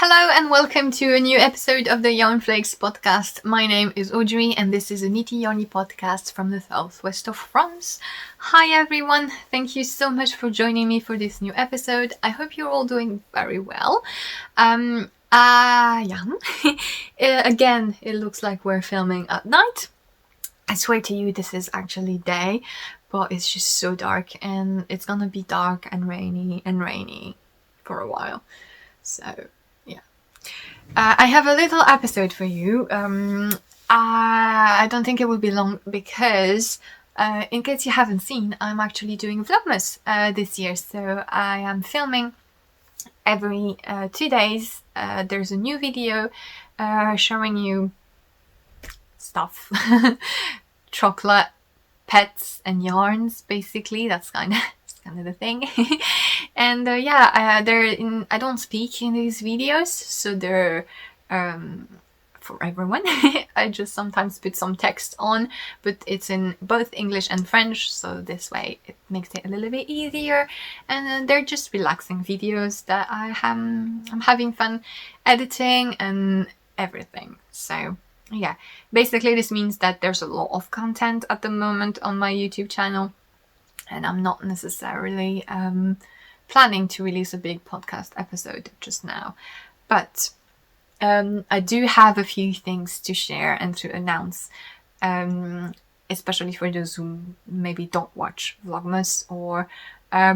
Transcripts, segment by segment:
Hello and welcome to a new episode of the Yarnflakes podcast. My name is Audrey and this is a Nitty Yarny podcast from the southwest of France. Hi everyone, thank you so much for joining me for this new episode. I hope you're all doing very well. Again, it looks like we're filming at night. I swear to you this is actually day, but it's just so dark and it's gonna be dark and rainy for a while. So I have a little episode for you. I don't think it will be long because, in case you haven't seen, I'm actually doing Vlogmas this year. So I am filming every 2 days. There's a new video showing you stuff, chocolate, pets, and yarns. Basically, that's kind of the thing. And I don't speak in these videos, so they're for everyone. I just sometimes put some text on, but it's in both English and French, so this way it makes it a little bit easier. And they're just relaxing videos that I'm having fun editing and everything. So yeah, basically this means that there's a lot of content at the moment on my YouTube channel, and I'm not necessarily planning to release a big podcast episode just now. But I do have a few things to share and to announce, especially for those who maybe don't watch Vlogmas or are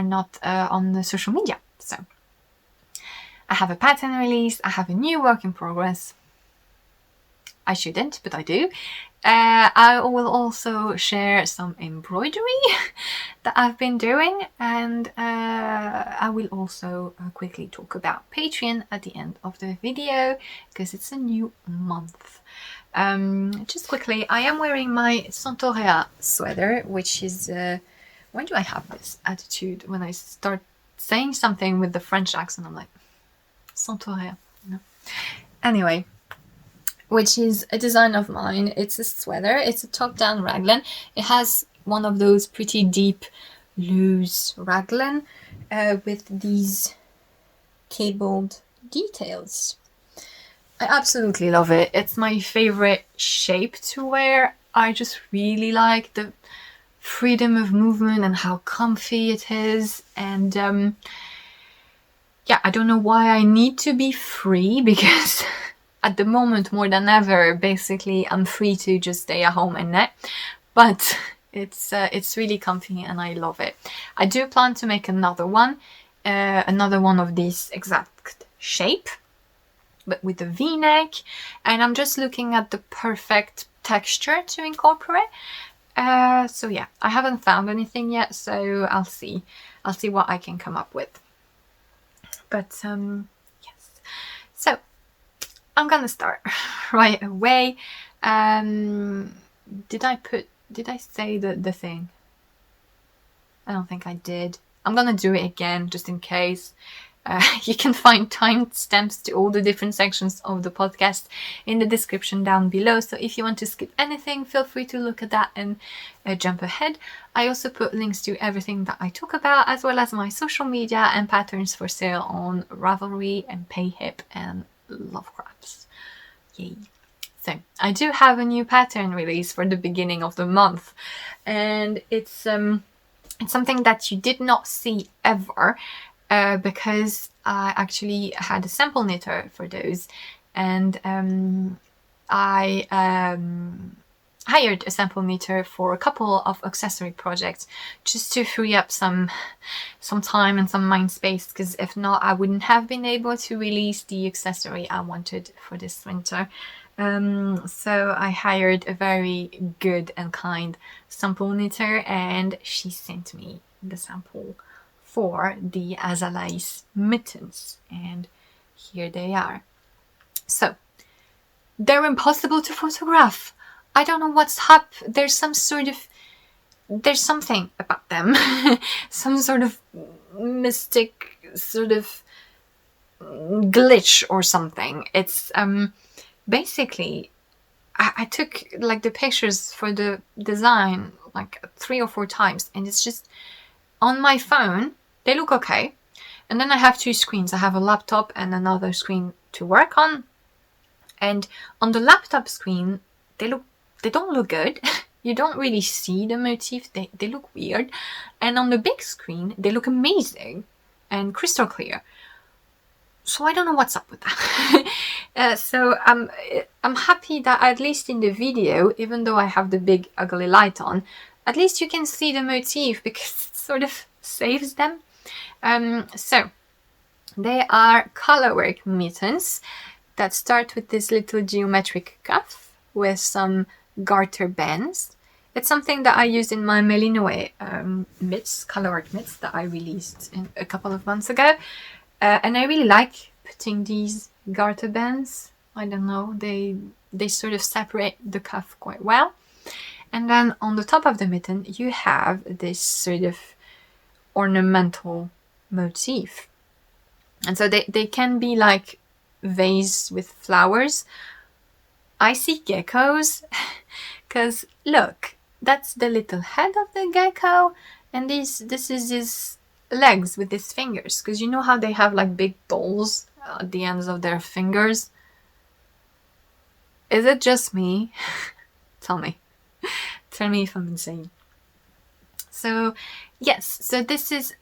not on the social media. So I have a pattern release, I have a new work in progress. I shouldn't, but I do. I will also share some embroidery that I've been doing, and I will also quickly talk about Patreon at the end of the video because it's a new month. Just quickly, I am wearing my Santorea sweater, which is why do I have this attitude when I start saying something with the French accent? I'm like, Santorea, no. Anyway, which is a design of mine. It's a sweater. It's a top-down raglan. It has one of those pretty deep, loose raglan with these cabled details. I absolutely love it. It's my favorite shape to wear. I just really like the freedom of movement and how comfy it is. And I don't know why I need to be free, because at the moment, more than ever, basically, I'm free to just stay at home and knit. But it's really comfy and I love it. I do plan to make another one of this exact shape, but with a V-neck. And I'm just looking at the perfect texture to incorporate. So yeah, I haven't found anything yet, so I'll see what I can come up with. But yes, so I'm gonna start right away. Did I say the thing? I don't think I did. I'm gonna do it again just in case. You can find timestamps to all the different sections of the podcast in the description down below. So if you want to skip anything, feel free to look at that and jump ahead. I also put links to everything that I talk about, as well as my social media and patterns for sale on Ravelry and Payhip and Lovecrafts. Yay. So I do have a new pattern release for the beginning of the month, and it's something that you did not see ever, because I actually had a sample knitter for those, and I hired a sample knitter for a couple of accessory projects just to free up some time and some mind space, because if not, I wouldn't have been able to release the accessory I wanted for this winter. So I hired a very good and kind sample knitter, and she sent me the sample for the Azalais Mittens, and here they are. So they're impossible to photograph. I don't know what's up. There's something about them. Some sort of mystic sort of glitch or something. It's basically I took like the pictures for the design like 3 or 4 times, and it's just on my phone they look okay, And then I have two screens. I have a laptop and another screen to work on. And on the laptop screen, they don't look good. You don't really see the motif. They look weird. And on the big screen, they look amazing and crystal clear. So I don't know what's up with that. So I'm happy that at least in the video, even though I have the big ugly light on, at least you can see the motif because it sort of saves them. So they are colorwork mittens that start with this little geometric cuff with some garter bands. It's something that I used in my Merino mitts, colorwork mitts that I released a couple of months ago. And I really like putting these garter bands. I don't know, they sort of separate the cuff quite well. And then on the top of the mitten, you have this sort of ornamental motif. And so they can be like vase with flowers. I see geckos, because look, that's the little head of the gecko, and this is his legs with his fingers, because you know how they have like big balls at the ends of their fingers. Is it just me? Tell me if I'm insane. So yes, so this is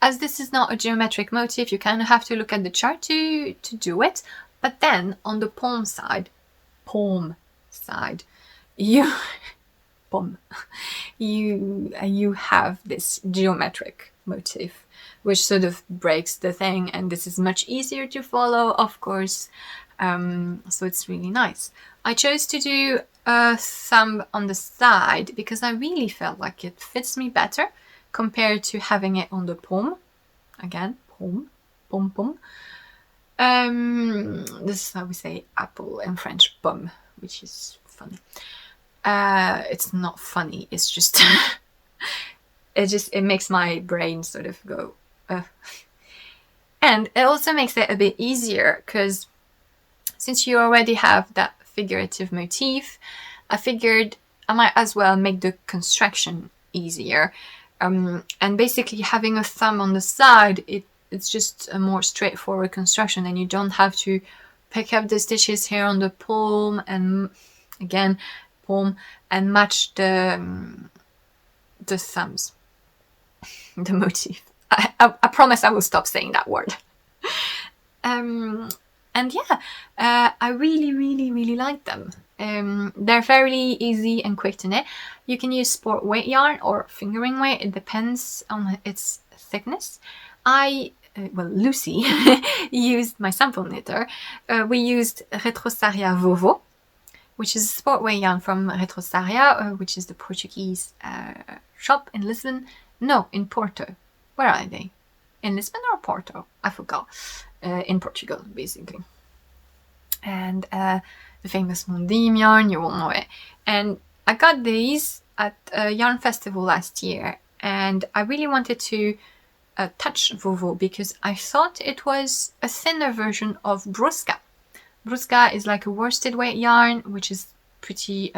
not a geometric motif, you kind of have to look at the chart to do it. But then on the palm side, you have this geometric motif, which sort of breaks the thing, and this is much easier to follow, of course. So it's really nice. I chose to do a thumb on the side because I really felt like it fits me better compared to having it on the palm. Again, palm. This is how we say apple in French, pomme, which is funny. It's not funny, it's just it makes my brain sort of go and it also makes it a bit easier because since you already have that figurative motif, I figured I might as well make the construction easier. And basically having a thumb on the side, it's just a more straightforward construction, and you don't have to pick up the stitches here on the palm and again palm and match the thumbs, the motif. I promise I will stop saying that word. And yeah, I really like them. They're fairly easy and quick to knit. You can use sport weight yarn or fingering weight, it depends on its thickness. Lucy used, my sample knitter, we used Retrosaria Vovo, which is a sport weight yarn from Retrosaria, which is the Portuguese shop in Lisbon. No, in Porto. Where are they? In Lisbon or Porto? I forgot. In Portugal, basically. And the famous Mondim yarn, you all know it. And I got these at a yarn festival last year, and I really wanted to touch Vovo because I thought it was a thinner version of Brusca. Brusca is like a worsted weight yarn, which is pretty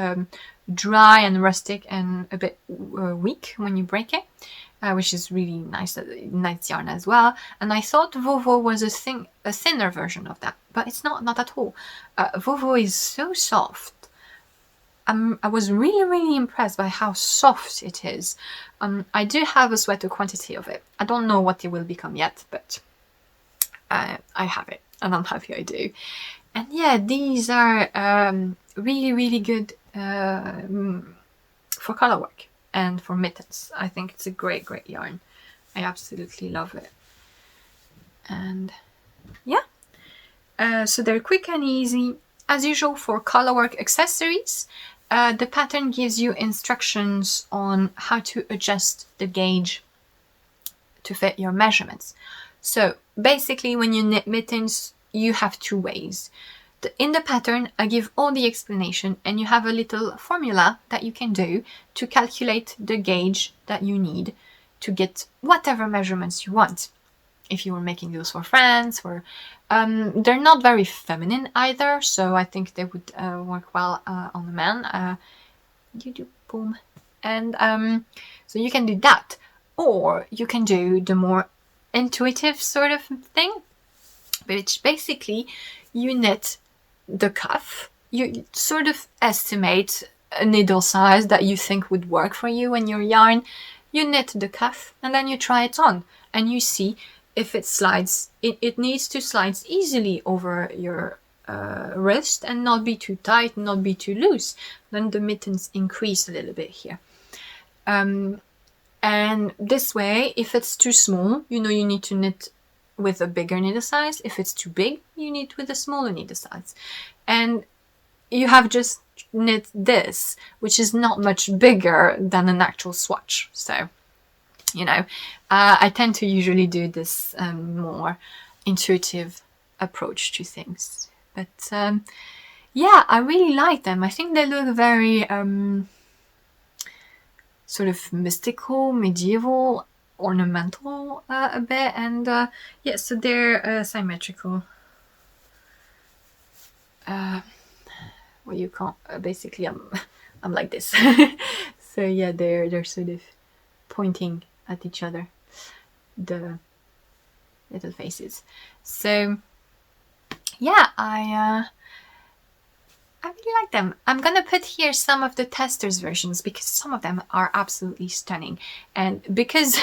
dry and rustic and a bit weak when you break it, which is really nice yarn as well. And I thought Vovo was a thinner version of that, but it's not at all. Vovo is so soft. I was really impressed by how soft it is. I do have a sweater quantity of it. I don't know what it will become yet, but I have it, and I'm happy I do. And yeah, these are really good for colorwork and for mittens. I think it's a great yarn. I absolutely love it. And yeah, so they're quick and easy. As usual for colorwork accessories, the pattern gives you instructions on how to adjust the gauge to fit your measurements. So basically when you knit mittens, you have two ways. In the pattern, I give all the explanation, and you have a little formula that you can do to calculate the gauge that you need to get whatever measurements you want. If you were making those for friends, they're not very feminine either, so I think they would work well on a man. You do, boom. And so you can do that, or you can do the more intuitive sort of thing, which basically you knit the cuff, you sort of estimate a needle size that you think would work for you and your yarn, you knit the cuff, and then you try it on and you see if it slides. It needs to slide easily over your wrist and not be too tight, not be too loose. Then the mittens increase a little bit here. And this way, if it's too small, you know you need to knit with a bigger needle size. If it's too big, you knit with a smaller needle size. And you have just knit this, which is not much bigger than an actual swatch. So, you know, I tend to usually do this more intuitive approach to things. But yeah, I really like them. I think they look very sort of mystical, medieval, ornamental a bit, and yeah, so they're symmetrical. What you call basically, I'm like this. So yeah, they're sort of pointing at each other, the little faces. So yeah, I really like them. I'm gonna put here some of the testers versions because some of them are absolutely stunning, and because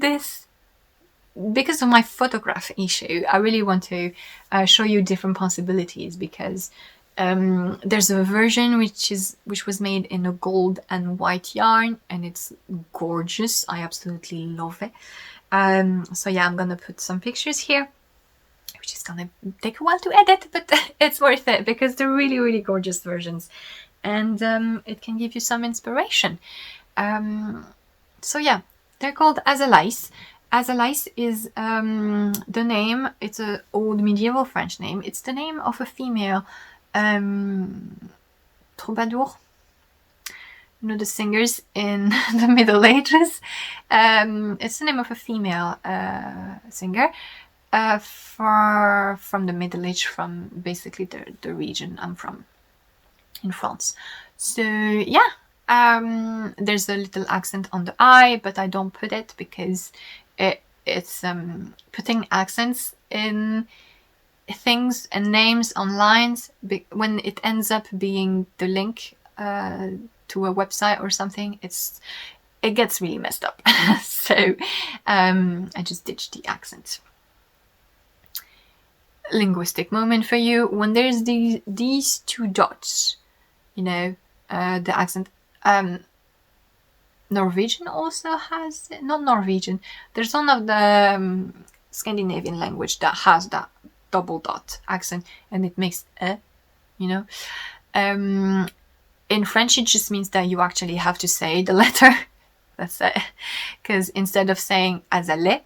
because of my photograph issue, I really want to show you different possibilities, because there's a version which was made in a gold and white yarn, and it's gorgeous. I absolutely love it. So yeah, I'm gonna put some pictures here, which is gonna take a while to edit, but it's worth it because they're really, really gorgeous versions, and it can give you some inspiration. So yeah, they're called Azalais. Azalais is the name. It's an old medieval French name. It's the name of a female troubadour. You know, the singers in the Middle Ages. It's the name of a female singer. From the Middle Age, from basically the region I'm from in France. So yeah, there's a little accent on the I, but I don't put it because it's putting accents in things and names on lines when it ends up being the link to a website or something, it gets really messed up. So I just ditched the accent. Linguistic moment for you. When there's these two dots, you know, the accent. Norwegian also has it. Not Norwegian. There's one of the Scandinavian language that has that double dot accent, and it makes you know. In French, it just means that you actually have to say the letter. That's it. Because instead of saying Azalais,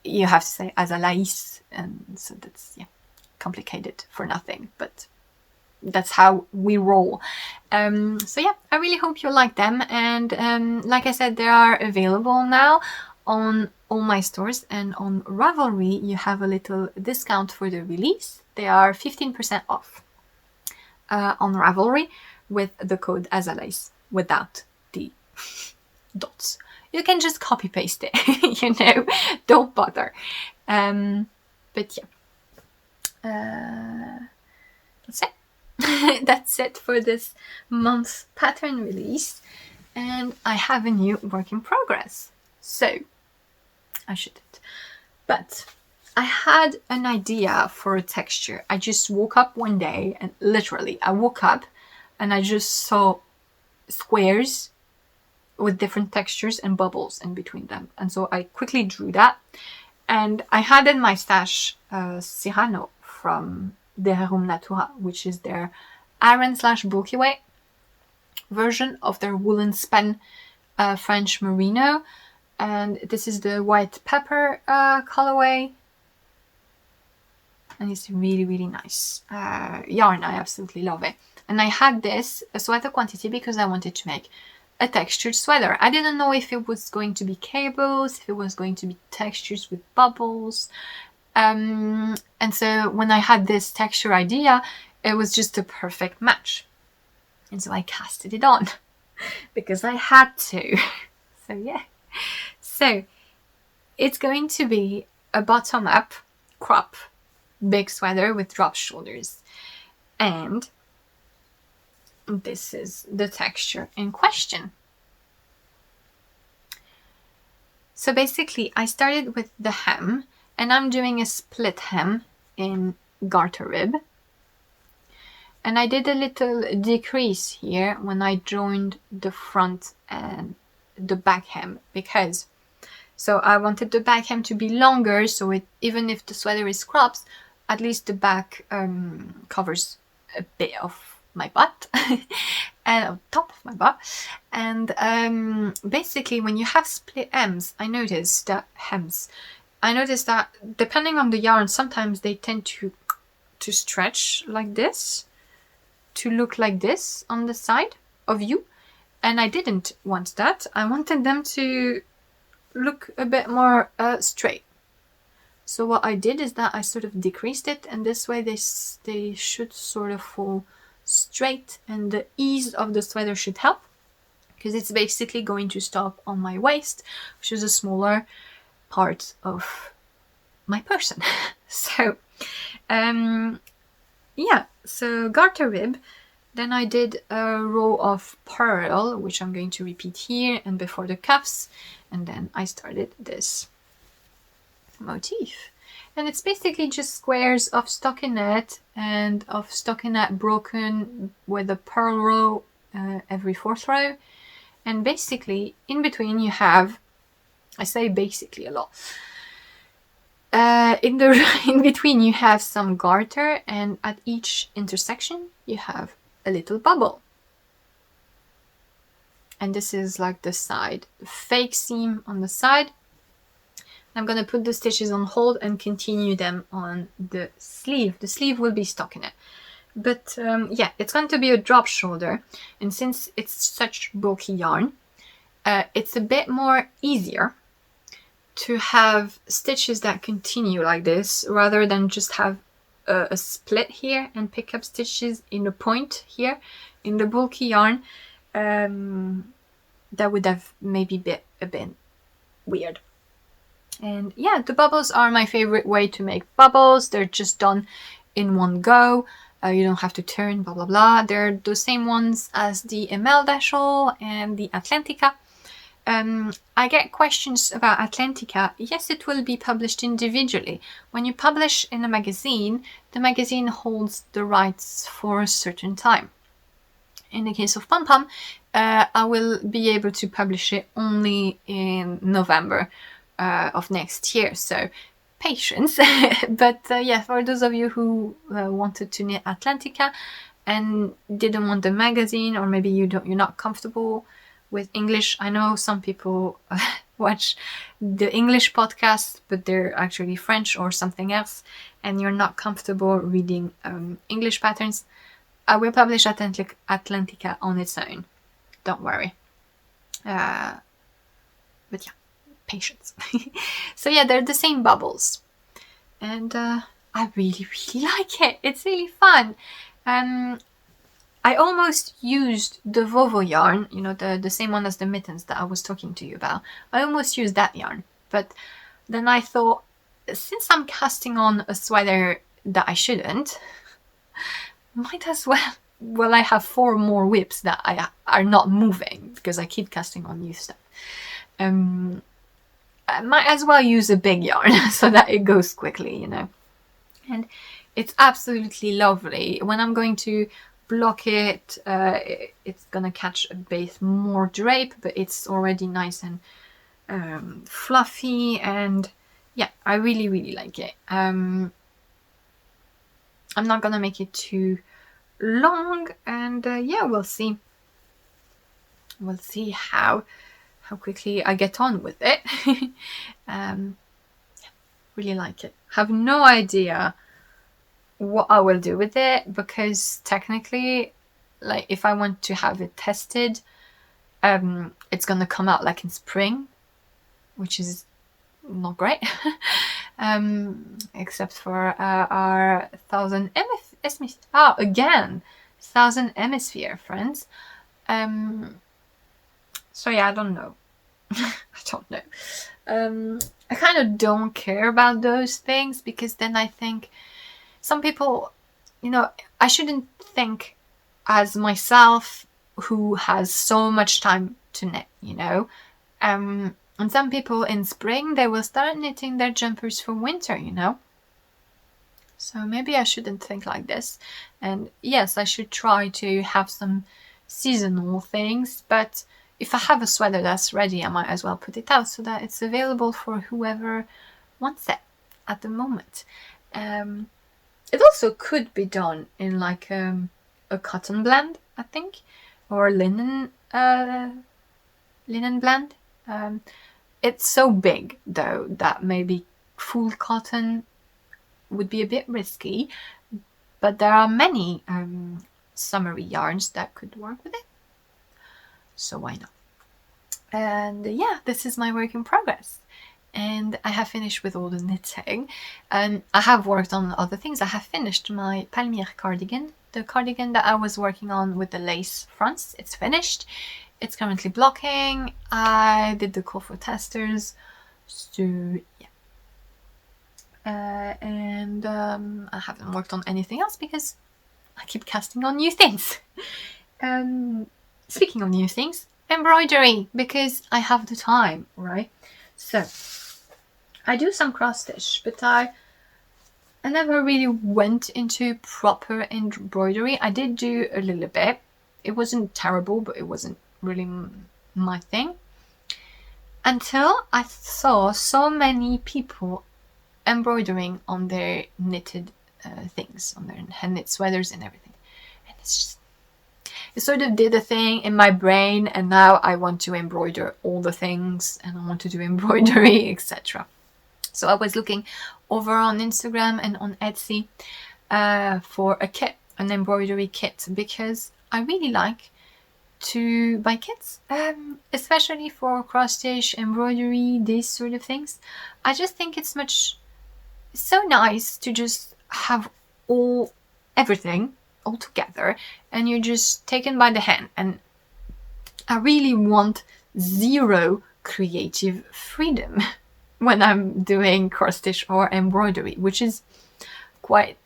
you have to say Azalais, and so that's, yeah, complicated for nothing, but that's how we roll. So yeah, I really hope you like them, and like I said, they are available now on all my stores, and on Ravelry you have a little discount for the release. They are 15% off on Ravelry with the code Azalais without the dots. You can just copy paste it, you know, don't bother. But yeah, that's it. That's it for this month's pattern release, and I have a new work in progress. So I shouldn't, but I had an idea for a texture. I just woke up one day, and literally I woke up and I just saw squares with different textures and bubbles in between them, and so I quickly drew that. And I had in my stash Cyrano from Rerum Natura, which is their iron/bulky weight version of their woolen span French merino, and this is the white pepper colorway, and it's really, really nice yarn. I absolutely love it. And I had this a sweater quantity because I wanted to make a textured sweater. I didn't know if it was going to be cables, if it was going to be textures with bubbles. And so when I had this texture idea, it was just a perfect match. And so I casted it on because I had to. So yeah. So it's going to be a bottom-up crop big sweater with drop shoulders, and this is the texture in question. So basically I started with the hem, and I'm doing a split hem in garter rib, and I did a little decrease here when I joined the front and the back hem, because so I wanted the back hem to be longer, so it, even if the sweater is cropped, at least the back covers a bit of my butt and on top of my butt. And basically when you have split hems, I noticed that depending on the yarn, sometimes they tend to stretch like this, to look like this on the side of you, and I didn't want that. I wanted them to look a bit more straight. So what I did is that I sort of decreased it, and this way they should sort of fall straight, and the ease of the sweater should help, because it's basically going to stop on my waist, which is a smaller part of my person. So yeah, so garter rib. Then I did a row of purl, which I'm going to repeat here and before the cuffs, and then I started this motif. And it's basically just squares of stockinette and of stockinette broken with a purl row every fourth row. And basically in between you have, I say basically a lot, in between you have some garter, and at each intersection you have a little bubble. And this is like the side, fake seam on the side. I'm gonna put the stitches on hold and continue them on the sleeve. The sleeve will be stockinette, but yeah, it's going to be a drop shoulder, and since it's such bulky yarn, it's a bit more easier to have stitches that continue like this rather than just have a split here and pick up stitches in a point here. In the bulky yarn, that would have maybe been a bit weird. And yeah, the bubbles are my favorite way to make bubbles. They're just done in one go. You don't have to turn, blah blah blah. They're the same ones as the Emerald and the Atlantica. I get questions about Atlantica. Yes, it will be published individually. When you publish in a magazine, the magazine holds the rights for a certain time. In the case of Pom Pom, I will be able to publish it only in November of next year, so patience. But yeah, for those of you who wanted to knit Atlantica and didn't want the magazine, or maybe you're not comfortable with English. I know some people watch the English podcast, but they're actually French or something else, and you're not comfortable reading English patterns. I will publish Atlantica on its own. Don't worry. But yeah, patience. So yeah, they're the same bubbles, and I really like it. It's really fun. I almost used the Vovo yarn, you know, the same one as the mittens that I was talking to you about. I almost used that yarn, but then I thought, since I'm casting on a sweater that I shouldn't, might as well I have 4 more whips that are not moving because I keep casting on new stuff. I might as well use a big yarn so that it goes quickly, you know. And it's absolutely lovely. When I'm going to block it, it's gonna catch a bit more drape, but it's already nice and fluffy, and yeah, I really like it. I'm not gonna make it too long, and yeah, we'll see how quickly I get on with it. Really like it. Have no idea what I will do with it, because technically, like, if I want to have it tested, it's gonna come out like in spring, which is not great. Except for our 1000 hemisphere friends. So yeah, I don't know. I don't know. I kind of don't care about those things, because then I think some people, you know, I shouldn't think as myself who has so much time to knit, you know. And some people in spring, they will start knitting their jumpers for winter, you know. So maybe I shouldn't think like this. And yes, I should try to have some seasonal things, but if I have a sweater that's ready, I might as well put it out so that it's available for whoever wants it at the moment. It also could be done in like a cotton blend, I think, or linen blend. It's so big though that maybe full cotton would be a bit risky, but there are many summery yarns that could work with it, so why not? And yeah, this is my work in progress, and I have finished with all the knitting. I have worked on other things. I have finished my Palmyre cardigan, the cardigan that I was working on with the lace fronts. It's finished. It's currently blocking. I did the call for testers, so yeah. And I haven't worked on anything else because I keep casting on new things. Speaking of new things, embroidery, because I have the time, right? So I do some cross stitch, but I never really went into proper embroidery. I did do a little bit. It wasn't terrible, but it wasn't really my thing, until I saw so many people embroidering on their knitted things, on their hand knit sweaters and everything, and it's just, it sort of did a thing in my brain, and now I want to embroider all the things, and I want to do embroidery, etc. So I was looking over on Instagram and on Etsy for a kit, an embroidery kit, because I really like to buy kits, especially for cross stitch, embroidery, these sort of things. I just think it's so nice to just have everything all together, and you're just taken by the hand. And I really want zero creative freedom when I'm doing cross stitch or embroidery, which is quite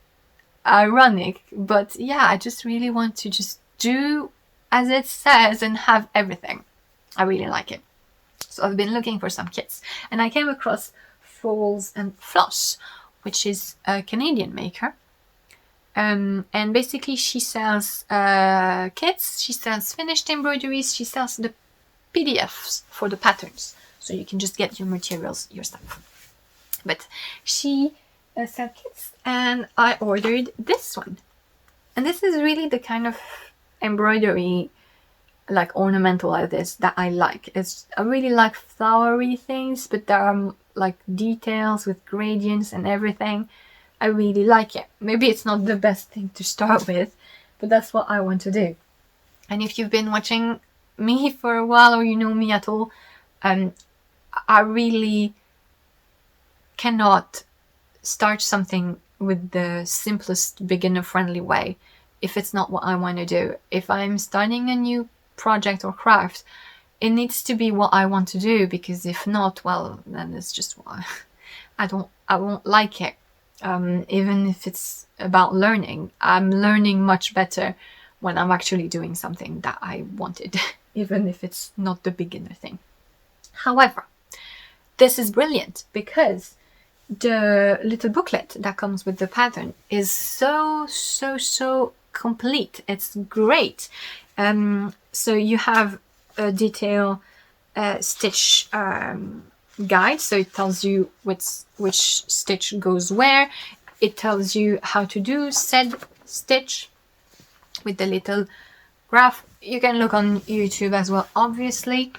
ironic, but yeah, I just really want to just do as it says and have everything. I really like it. So I've been looking for some kits, and I came across Falls and Floss, which is a Canadian maker. And basically she sells kits, she sells finished embroideries, she sells the PDFs for the patterns, so you can just get your materials yourself. But she sells kits, and I ordered this one. And this is really the kind of embroidery, like ornamental like this, that I like. I really like flowery things, but there are like details with gradients and everything. I really like it. Maybe it's not the best thing to start with, but that's what I want to do. And if you've been watching me for a while, or you know me at all, I really cannot start something with the simplest beginner-friendly way if it's not what I want to do. If I'm starting a new project or craft, it needs to be what I want to do, because if not, well, then it's just what I won't like it. Even if it's about learning, I'm learning much better when I'm actually doing something that I wanted, even if it's not the beginner thing. However, this is brilliant, because the little booklet that comes with the pattern is so complete. It's great. So you have a detail stitch guide, so it tells you which stitch goes where. It tells you how to do said stitch with the little graph. You can look on YouTube as well, obviously.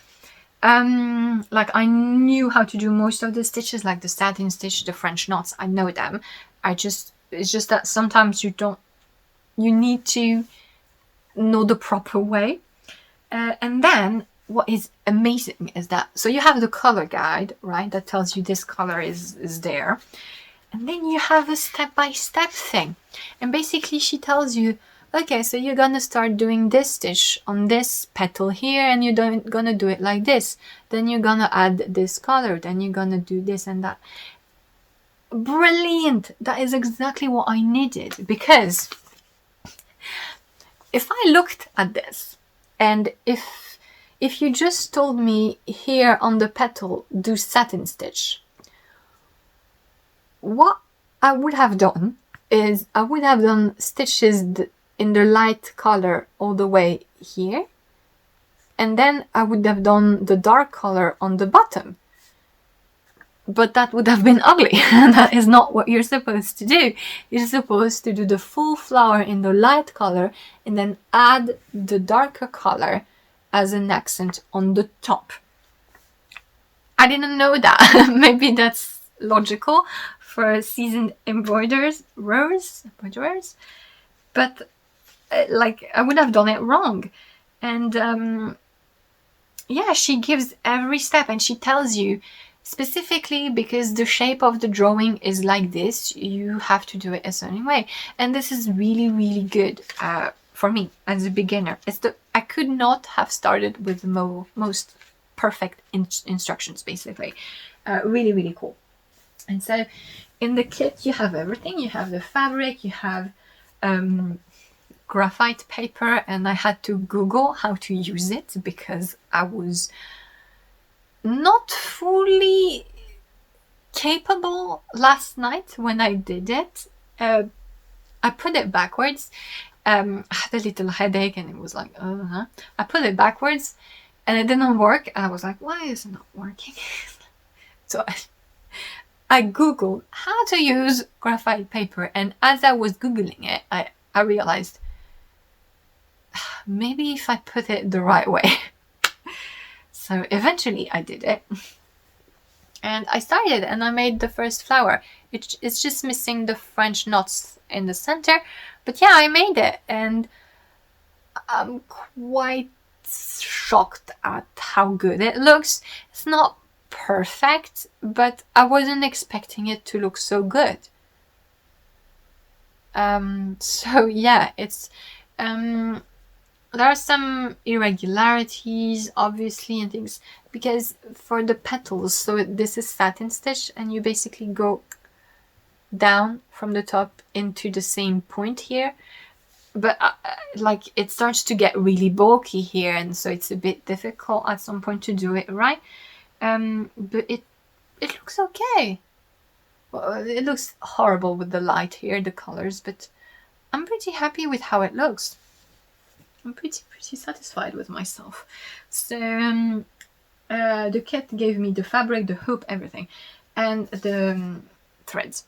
Like, I knew how to do most of the stitches, like the satin stitch, the French knots, I know them. It's just that sometimes you need to know the proper way. And then what is amazing is that, so you have the color guide, right, that tells you this color is there, and then you have a step-by-step thing, and basically she tells you okay, so you're gonna start doing this stitch on this petal here, and you're gonna do it like this. Then you're gonna add this color, then you're gonna do this and that. Brilliant! That is exactly what I needed, because if I looked at this, and if you just told me here on the petal do satin stitch, what I would have done is I would have done stitches in the light color all the way here, and then I would have done the dark color on the bottom. But that would have been ugly, and that is not what you're supposed to do. You're supposed to do the full flower in the light color and then add the darker color as an accent on the top. I didn't know that. Maybe that's logical for seasoned embroiderers, but like I would have done it wrong. And yeah, she gives every step, and she tells you specifically because the shape of the drawing is like this, you have to do it a certain way. And this is really, really good for me as a beginner. I could not have started with the most perfect instructions, basically. Really, really cool. And so in the kit you have everything. You have the fabric, you have graphite paper, and I had to Google how to use it because I was not fully capable last night when I did it. I put it backwards. I had a little headache and it was like, I put it backwards and it didn't work. And I was like, why is it not working? So I Googled how to use graphite paper, and as I was Googling it, I realized maybe if I put it the right way. So eventually I did it, and I started and I made the first flower. It's just missing the French knots in the center, but yeah, I made it, and I'm quite shocked at how good it looks. It's not perfect, but I wasn't expecting it to look so good. So yeah, it's there are some irregularities, obviously, and things, because for the petals, so this is satin stitch, and you basically go down from the top into the same point here, but like it starts to get really bulky here, and so it's a bit difficult at some point to do it right. But it looks okay. Well, it looks horrible with the light here, the colors, but I'm pretty happy with how it looks. I'm pretty satisfied with myself. So the kit gave me the fabric, the hoop, everything, and the threads.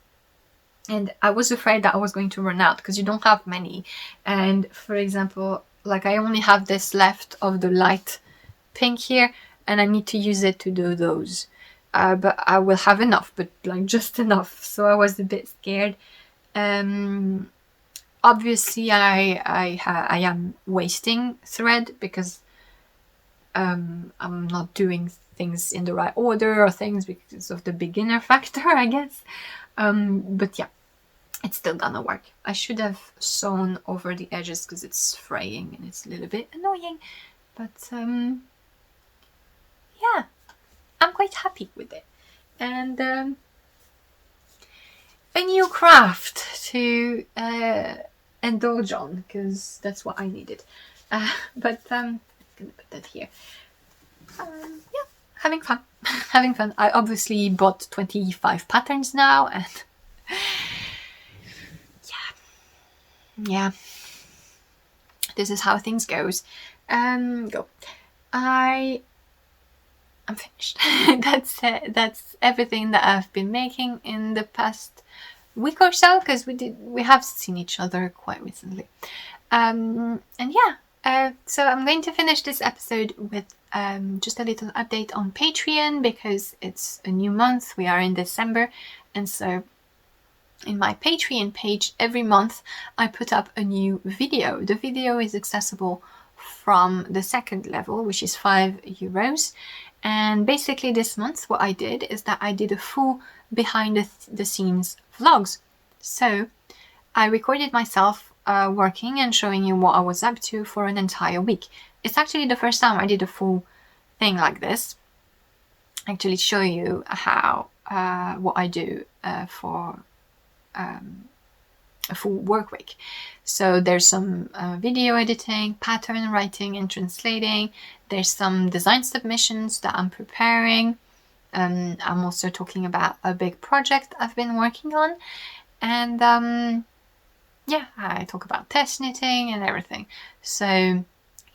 And I was afraid that I was going to run out because you don't have many. And for example, like I only have this left of the light pink here, and I need to use it to do those. But I will have enough, but like just enough. So I was a bit scared. Obviously, I am wasting thread because I'm not doing things in the right order or things because of the beginner factor, I guess. But yeah, it's still gonna work. I should have sewn over the edges because it's fraying and it's a little bit annoying. But yeah, I'm quite happy with it. And a new craft to indulge on, because that's what I needed. But I'm gonna put that here. Yeah, having fun. Having fun. I obviously bought 25 patterns now, and yeah, this is how things goes. Go. I'm finished. That's it. That's everything that I've been making in the past week or so, because we have seen each other quite recently. And yeah, so I'm going to finish this episode with just a little update on Patreon, because it's a new month. We are in December, and so in my Patreon page every month I put up a new video. The video is accessible from the second level, which is €5. And basically this month what I did is that I did a full behind the scenes vlogs. So I recorded myself working and showing you what I was up to for an entire week. It's actually the first time I did a full thing like this. Actually show you how what I do for a full work week. So there's some video editing, pattern writing and translating. There's some design submissions that I'm preparing. I'm also talking about a big project I've been working on. And yeah, I talk about test knitting and everything. So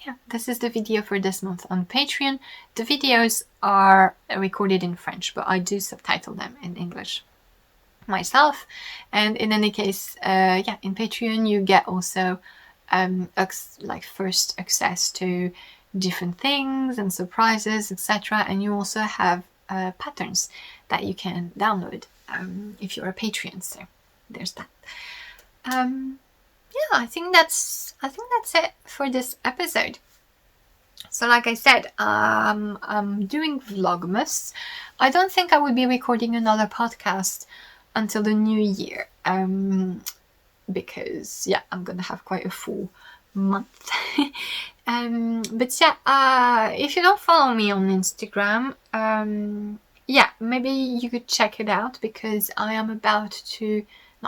yeah, this is the video for this month on Patreon. The videos are recorded in French, but I do subtitle them in English myself. And in any case, yeah, in Patreon you get also like first access to different things and surprises, etc. And you also have patterns that you can download if you're a Patreon. So there's that. Yeah, I think that's it for this episode. So like I said, I'm doing Vlogmas. I don't think I will be recording another podcast until the new year, because yeah, I'm gonna have quite a full month. But yeah, if you don't follow me on Instagram, yeah, maybe you could check it out, because I am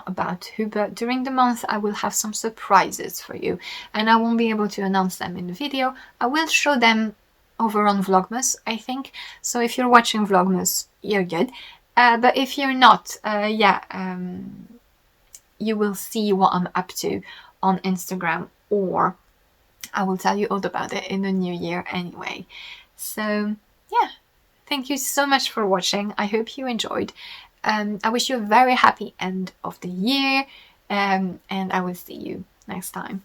but during the month I will have some surprises for you, and I won't be able to announce them in the video. I will show them over on Vlogmas, I think. So if you're watching Vlogmas, you're good. But if you're not, yeah, you will see what I'm up to on Instagram, or I will tell you all about it in the new year anyway. So yeah, thank you so much for watching. I hope you enjoyed. I wish you a very happy end of the year, and I will see you next time.